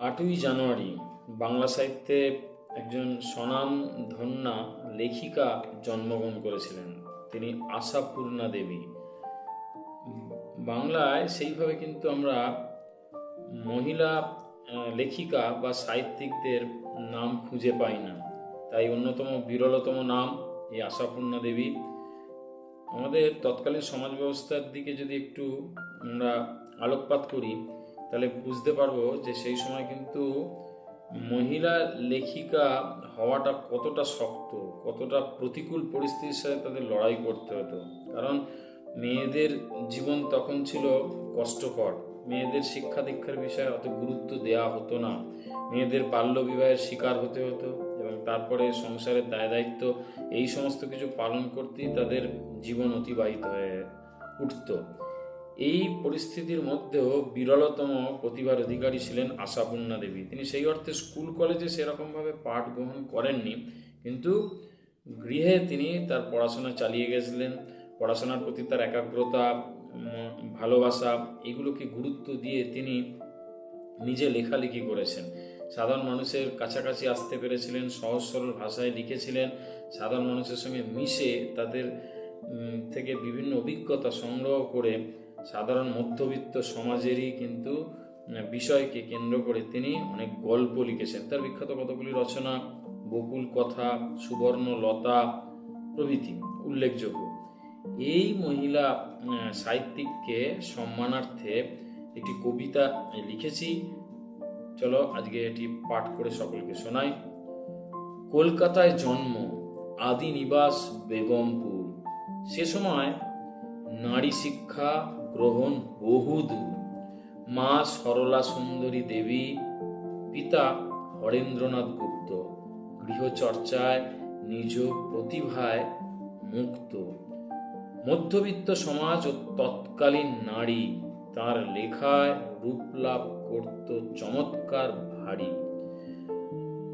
8ই জানুয়ারি বাংলা সাহিত্যে একজন স্বনামধন্যা লেখিকা জন্মগ্রহণ করেছিলেন। তিনি আশাপূর্ণা দেবী। বাংলায় সেইভাবে কিন্তু আমরা মহিলা লেখিকা বা সাহিত্যিকদের নাম খুঁজে পাই না, তাই অন্যতম বিরলতম নাম এই আশাপূর্ণা দেবী। আমাদের তৎকালীন সমাজ ব্যবস্থার দিকে যদি একটু আমরা আলোকপাত করি তাহলে বুঝতে পারবো যে সেই সময় কিন্তু মহিলা লেখিকা হওয়াটা কতটা শক্ত, কতটা প্রতিকূল পরিস্থিতির সাথে তাদের লড়াই করতে হতো। কারণ মেয়েদের জীবন তখন ছিল কষ্টকর, মেয়েদের শিক্ষা দীক্ষার বিষয়ে অত গুরুত্ব দেওয়া হতো না, মেয়েদের বাল্য বিবাহের শিকার হতে হতো এবং তারপরে সংসারের দায় দায়িত্ব এই সমস্ত কিছু পালন করতেই তাদের জীবন অতিবাহিত হয়ে উঠত। এই পরিস্থিতির মধ্যেও বিরলতম প্রতিভার অধিকারী ছিলেন আশাপূর্ণা দেবী। তিনি সেই অর্থে স্কুল কলেজে সেরকমভাবে পাঠ গ্রহণ করেননি, কিন্তু গৃহে তিনি তার পড়াশোনা চালিয়ে গেছিলেন। পড়াশোনার প্রতি তার একাগ্রতা, ভালোবাসা, এগুলোকে গুরুত্ব দিয়ে তিনি নিজে লেখালেখি করেছেন। সাধারণ মানুষের কাছাকাছি আসতে পেরেছিলেন, সহজ সরল ভাষায় লিখেছিলেন, সাধারণ মানুষের সঙ্গে মিশে তাদের থেকে বিভিন্ন অভিজ্ঞতা সংগ্রহ করে সাধারণ মধ্যবিত্ত সমাজেরই কিন্তু বিষয়কে কেন্দ্র করে তিনি অনেক গল্প লিখেছেন। তার বিখ্যাত কতগুলি রচনা বকুল কথা, সুবর্ণ লতা প্রভৃতি উল্লেখযোগ্য। এই মহিলা সাহিত্যিককে সম্মানার্থে একটি কবিতা লিখেছি, চলো আজকে এটি পাঠ করে সকলকে শোনাই। কলকাতায় জন্ম, আদি নিবাস বেগমপুর, সে সময় নারী শিক্ষা গ্রহণ বহুদূর। মা সরলা সুন্দরী দেবী, পিতা হরেন্দ্রনাথ গুপ্ত, গৃহচর্চায় নিজ প্রতিভায় মুক্ত। মধ্যবিত্ত সমাজ ও তৎকালীন নারী তার লেখায় রূপ লাভ করত চমৎকার ভারী।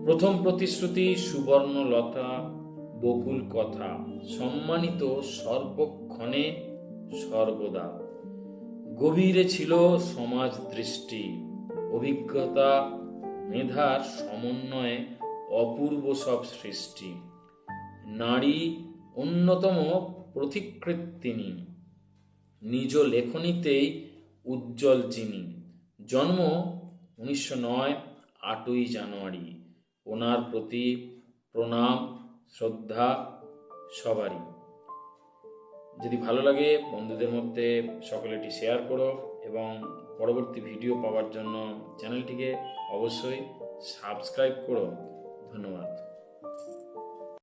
প্রথম প্রতিশ্রুতি সুবর্ণ লতা, বকুল কথা, সম্মানিত সর্বক্ষণে সর্বদা। গভীরে ছিল সমাজ দৃষ্টি, অভিজ্ঞতা মেধার সমন্বয়ে অপূর্ব সব সৃষ্টি। নারী অন্যতম প্রতিকৃত তিনি, নিজ লেখনীতেই উজ্জ্বল যিনি। জন্ম 1909, 8ই জানুয়ারি। ওনার প্রতি প্রণাম শ্রদ্ধা সবারই। যদি ভালো লাগে বন্ধুদের মধ্যে সকলে এটি শেয়ার করো এবং পরবর্তী ভিডিও পাওয়ার জন্য চ্যানেলটিকে অবশ্যই সাবস্ক্রাইব করো।